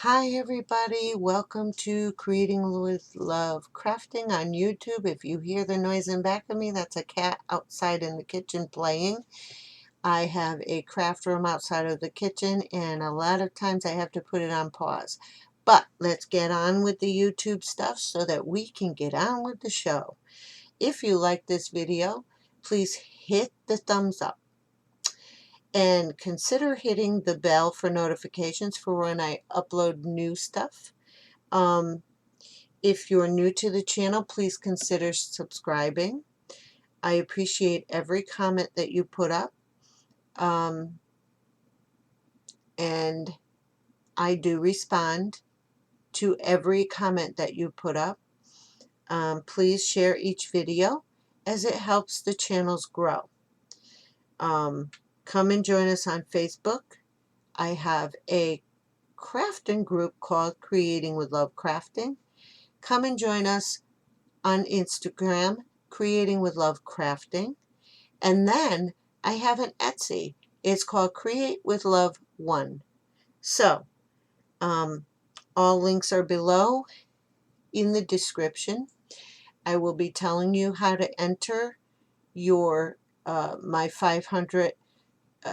Hi everybody, welcome to Creating with Love Crafting on YouTube. If you hear the noise in back of me, that's a cat outside in the kitchen playing. I have a craft room outside of the kitchen and a lot of times I have to put it on pause. But let's get on with the YouTube stuff so that we can get on with the show. If you like this video, please hit the thumbs up. And consider hitting the bell for notifications for when I upload new stuff. If you're new to the channel, please consider subscribing. I appreciate every comment that you put up. And I do respond to every comment that you put up. Please share each video as it helps the channels grow. Come and join us on Facebook. I have a crafting group called Creating with Love Crafting. Come and join us on Instagram, Creating with Love Crafting. And then I have an Etsy. It's called Create with Love 1. So, all links are below in the description. I will be telling you how to enter your my 500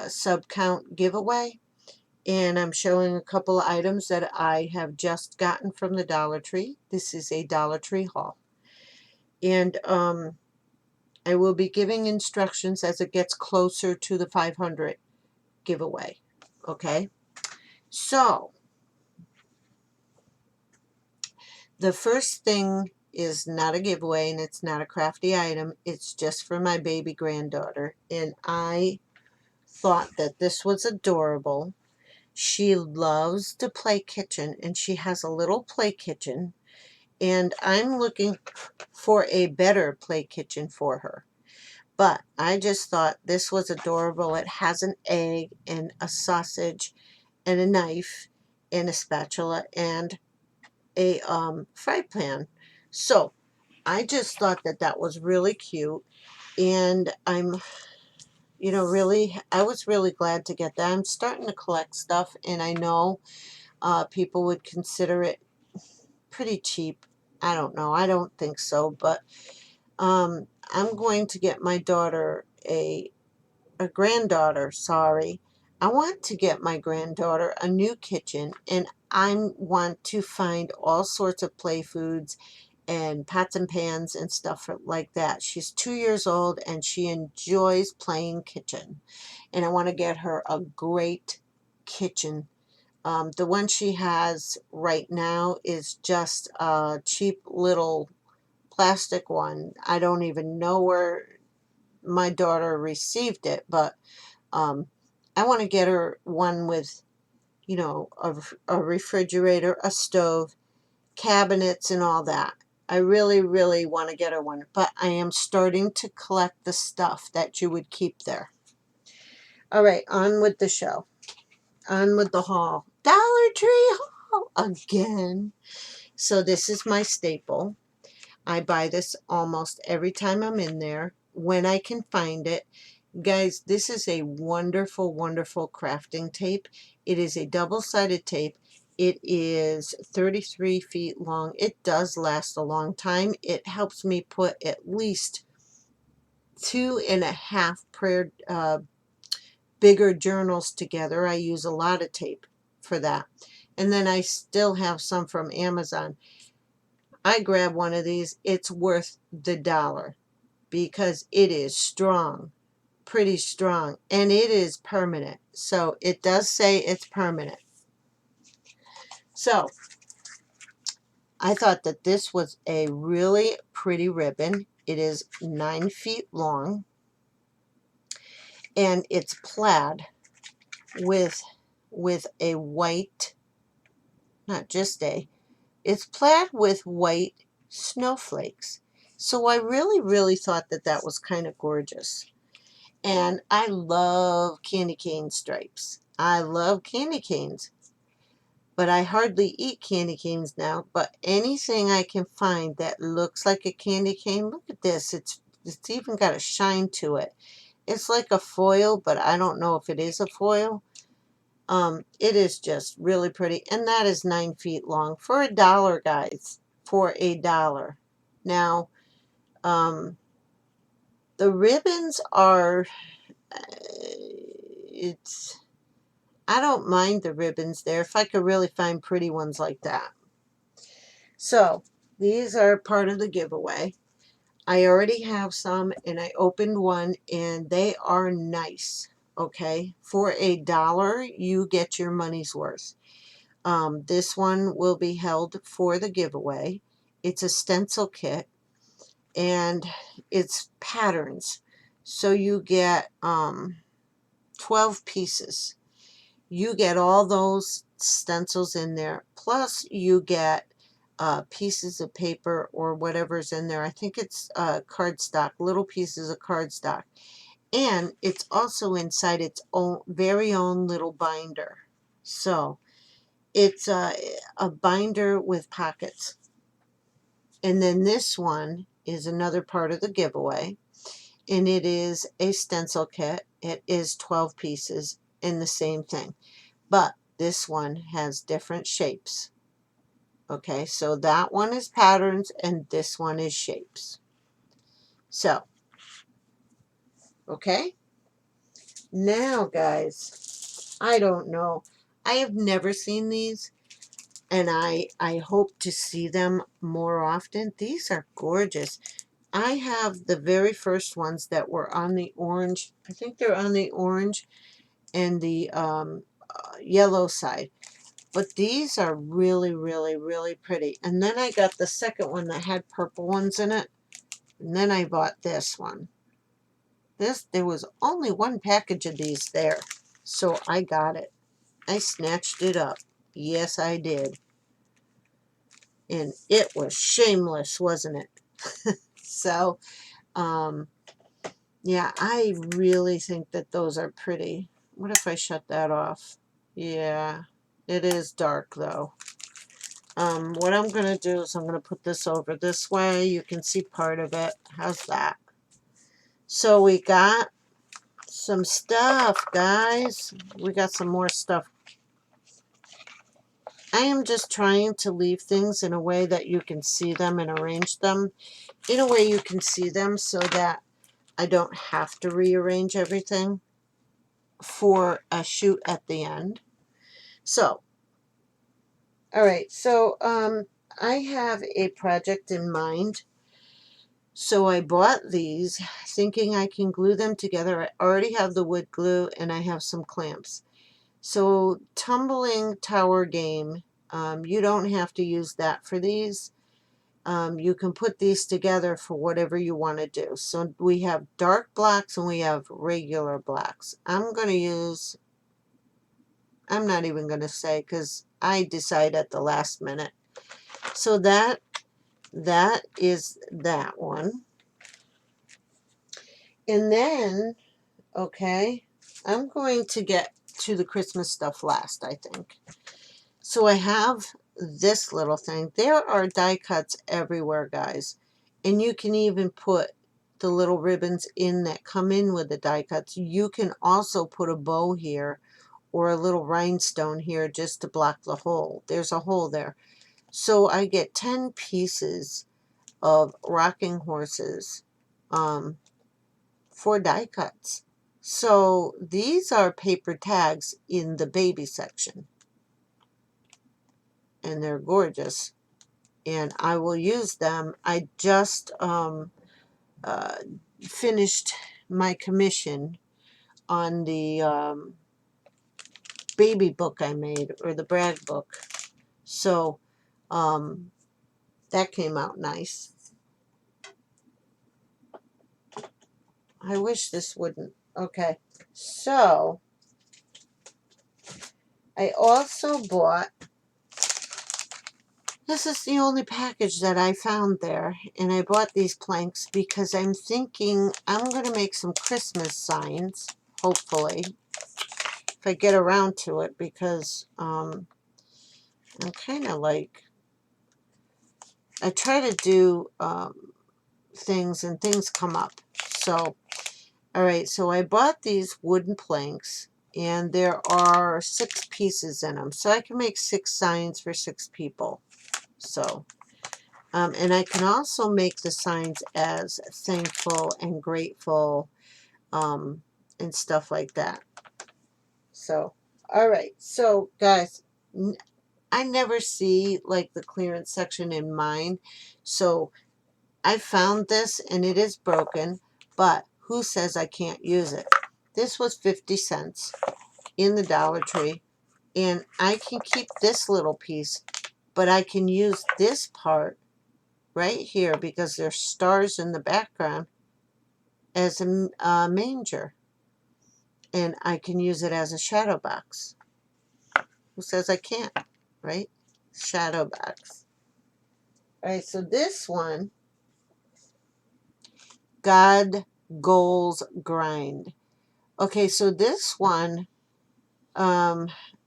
sub count giveaway. And I'm showing a couple of items that I have just gotten from the Dollar Tree. This is a Dollar Tree haul. And I will be giving instructions as it gets closer to the 500 giveaway. Okay? So, the first thing is not a giveaway and it's not a crafty item. It's just for my baby granddaughter. And I thought that this was adorable. She loves to play kitchen and she has a little play kitchen. And I'm looking for a better play kitchen for her. But I just thought this was adorable. It has an egg and a sausage and a knife and a spatula and a fry pan. So I just thought that that was really cute. And I'm, I was really glad to get that. I'm starting to collect stuff and I know people would consider it pretty cheap. I don't know. I don't think so. But I'm going to get my daughter a granddaughter, sorry. I want to get my granddaughter a new kitchen and I want to find all sorts of play foods and pots and pans and stuff like that. She's 2 years old and she enjoys playing kitchen. And I want to get her a great kitchen. The one she has right now is just a cheap little plastic one. I don't even know where my daughter received it, but I want to get her one with, a refrigerator, a stove, cabinets, and all that. I really, really want to get her one, but I am starting to collect the stuff that you would keep there. All right, on with the show. On with the haul. Dollar Tree haul again. So this is my staple. I buy this almost every time I'm in there when I can find it. Guys, this is a wonderful, wonderful crafting tape. It is a double-sided tape. It is 33 feet long. It does last a long time. It helps me put at least 2.5 bigger journals together. I use a lot of tape for that. And then I still have some from Amazon. I grab one of these. It's worth the $1 because it is strong. Pretty strong, and it is permanent. So it does say it's permanent. So I thought that this was a really pretty ribbon. It is 9 feet long and it's plaid with a white, not just a, it's plaid with white snowflakes. So I really, really thought that that was kind of gorgeous. And I love candy cane stripes. I love candy canes. But I hardly eat candy canes now. But anything I can find that looks like a candy cane, look at this. It's even got a shine to it. It's like a foil, but I don't know if it is a foil. It is just really pretty. And that is 9 feet long for $1, guys. For $1. Now, the ribbons are, it's, I don't mind the ribbons there if I could really find pretty ones like that. So, these are part of the giveaway. I already have some and I opened one and they are nice. Okay, for $1, you get your money's worth. This one will be held for the giveaway. It's a stencil kit and it's patterns. So you get 12 pieces. You get all those stencils in there, plus you get pieces of paper or whatever's in there. I think it's cardstock, little pieces of cardstock. And it's also inside its own very own little binder. So it's a binder with pockets. And then this one is another part of the giveaway. And it is a stencil kit. It is 12 pieces in the same thing. But this one has different shapes. Okay, so that one is patterns and this one is shapes. So, okay. Now, guys, I don't know. I have never seen these, and I hope to see them more often. These are gorgeous. I have the very first ones that were on the orange. I think they're on the orange and the yellow side. But these are really, really, really pretty. And then I got the second one that had purple ones in it. And then I bought this one. There was only one package of these there. So I got it. I snatched it up. Yes, I did. And it was shameless, wasn't it? So, yeah, I really think that those are pretty. What if I shut that off? Yeah, it is dark though. What I'm going to do is I'm going to put this over this way. You can see part of it. How's that? So we got some stuff, guys. We got some more stuff. I am just trying to leave things in a way that you can see them and arrange them in a way you can see them so that I don't have to rearrange everything for a shoot at the end. So, all right. So, I have a project in mind. So I bought these thinking I can glue them together. I already have the wood glue and I have some clamps. So tumbling tower game, you don't have to use that for these. You can put these together for whatever you want to do. So we have dark blocks and we have regular blocks. I'm going to use, I'm not even going to say because I decide at the last minute. So that is that one. And then, okay, I'm going to get to the Christmas stuff last, I think. So I have this little thing. There are die cuts everywhere, guys. And you can even put the little ribbons in that come in with the die cuts. You can also put a bow here or a little rhinestone here just to block the hole. There's a hole there. So I get 10 pieces of rocking horses for die cuts. So these are paper tags in the baby section. And they're gorgeous. And I will use them. I just finished my commission on the baby book I made, or the brag book. So that came out nice. I wish this wouldn't. Okay. So I also bought, this is the only package that I found there, and I bought these planks because I'm thinking I'm going to make some Christmas signs, hopefully, if I get around to it, because I'm kind of like, I try to do things and things come up. So, all right, so I bought these wooden planks, and there are 6 pieces in them, so I can make 6 signs for 6 people. So and I can also make the signs as thankful and grateful, and stuff like that. So all right, so guys, I never see like the clearance section in mine, so I found this and it is broken, but who says I can't use it? This was 50 cents in the Dollar Tree, and I can keep this little piece, but I can use this part right here because there's stars in the background as a manger, and I can use it as a shadow box. Who says I can't, right? Shadow box. All right, so this one, God Goals Grind. Okay, so this one, I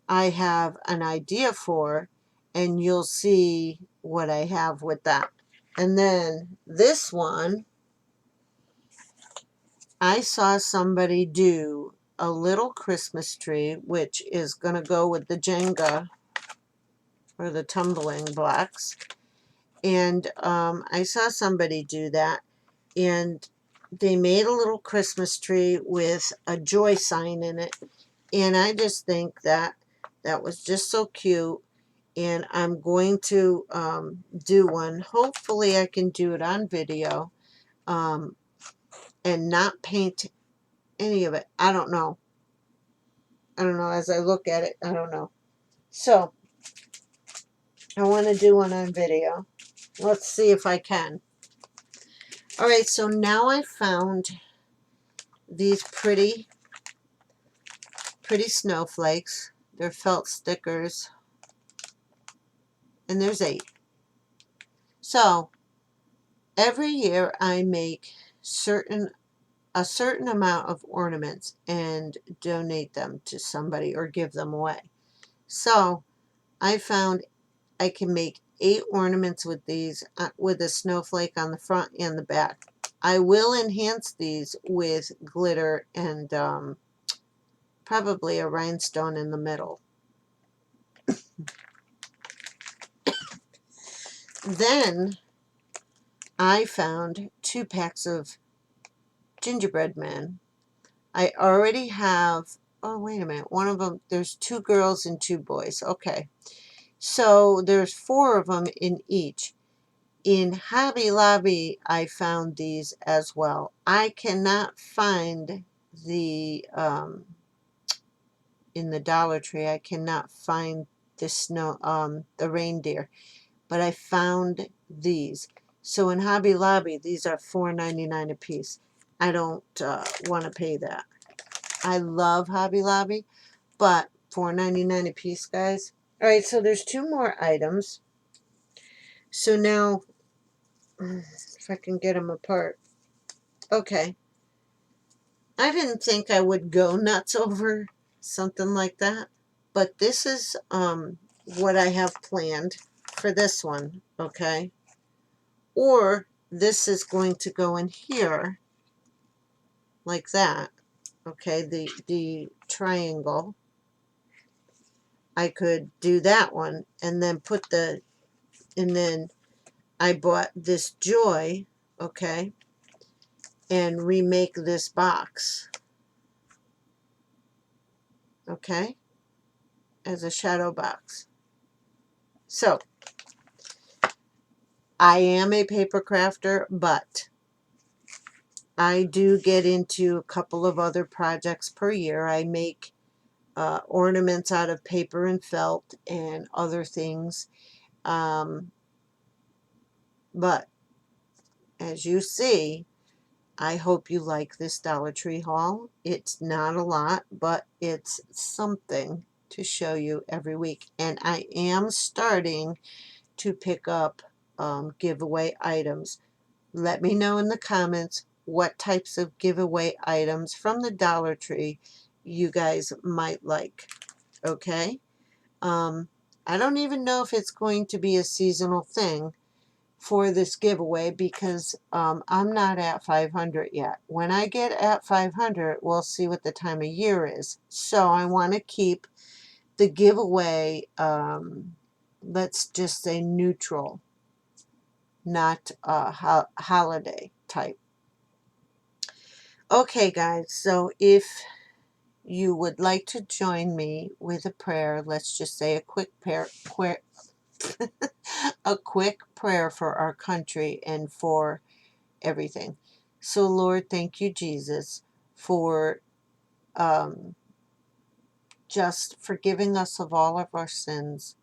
have an idea for, and you'll see what I have with that. And then this one, I saw somebody do a little Christmas tree, which is going to go with the Jenga or the tumbling blocks. And I saw somebody do that, and they made a little Christmas tree with a joy sign in it. And I just think that that was just so cute. And I'm going to do one. Hopefully I can do it on video, and not paint any of it. I don't know. I don't know. As I look at it, I don't know. So I want to do one on video. Let's see if I can. All right, so now I found these pretty snowflakes. They're felt stickers, and there's 8. So every year I make a certain amount of ornaments and donate them to somebody or give them away. So I found I can make 8 ornaments with these, with a snowflake on the front and the back. I will enhance these with glitter and probably a rhinestone in the middle. Then I found 2 packs of gingerbread men. I already have, oh wait a minute, one of them, there's 2 girls and 2 boys. Okay, so there's 4 of them in each. In Hobby Lobby, I found these as well. I cannot find the, in the Dollar Tree, I cannot find the reindeer, but I found these. So in Hobby Lobby, these are $4.99 a piece. I don't want to pay that. I love Hobby Lobby, but $4.99 a piece, guys. All right, so there's 2 more items. So now, if I can get them apart. Okay. I didn't think I would go nuts over something like that, but this is what I have planned for this one, okay? Or this is going to go in here like that, okay? The triangle. I could do that one and then and then I bought this joy, okay, and remake this box, okay, as a shadow box. So I am a paper crafter, but I do get into a couple of other projects per year. I make ornaments out of paper and felt and other things. But as you see, I hope you like this Dollar Tree haul. It's not a lot, but it's something to show you every week. And I am starting to pick up giveaway items. Let me know in the comments what types of giveaway items from the Dollar Tree you guys might like. Okay? I don't even know if it's going to be a seasonal thing for this giveaway because I'm not at 500 yet. When I get at 500, we'll see what the time of year is. So I want to keep the giveaway, let's just say neutral, not holiday type. Okay, guys, so if you would like to join me with a prayer, let's just say a quick a quick prayer for our country and for everything. So, Lord, thank you, Jesus, for um, just forgiving us of all of our sins,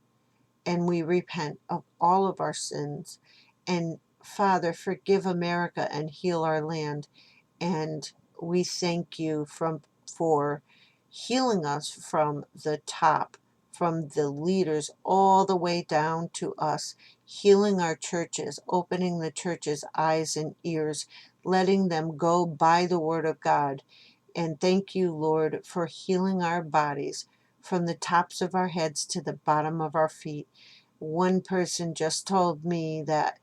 and we repent of all of our sins. And Father, forgive America and heal our land. And we thank you for healing us from the top, from the leaders all the way down to us, healing our churches, opening the churches' eyes and ears, letting them go by the word of God. And thank you, Lord, for healing our bodies from the tops of our heads to the bottom of our feet. One person just told me that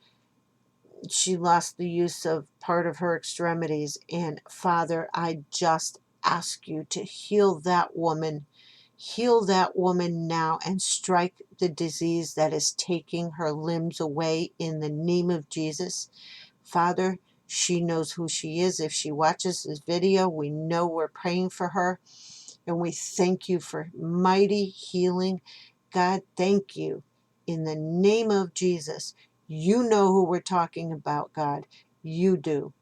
she lost the use of part of her extremities. And Father, I just ask you to heal that woman. Heal that woman now and strike the disease that is taking her limbs away in the name of Jesus. Father, she knows who she is. If she watches this video, we know we're praying for her. And we thank you for mighty healing. God, thank you. In the name of Jesus, you know who we're talking about, God. You do.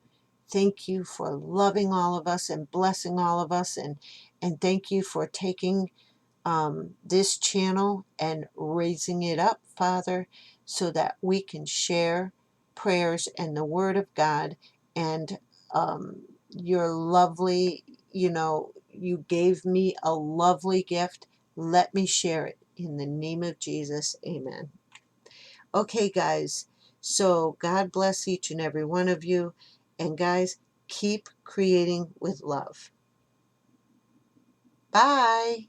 Thank you for loving all of us and blessing all of us. And thank you for taking this channel and raising it up, Father, so that we can share prayers and the Word of God and your lovely, you gave me a lovely gift. Let me share it in the name of Jesus. Amen. Okay, guys, so God bless each and every one of you. And guys, keep creating with love. Bye.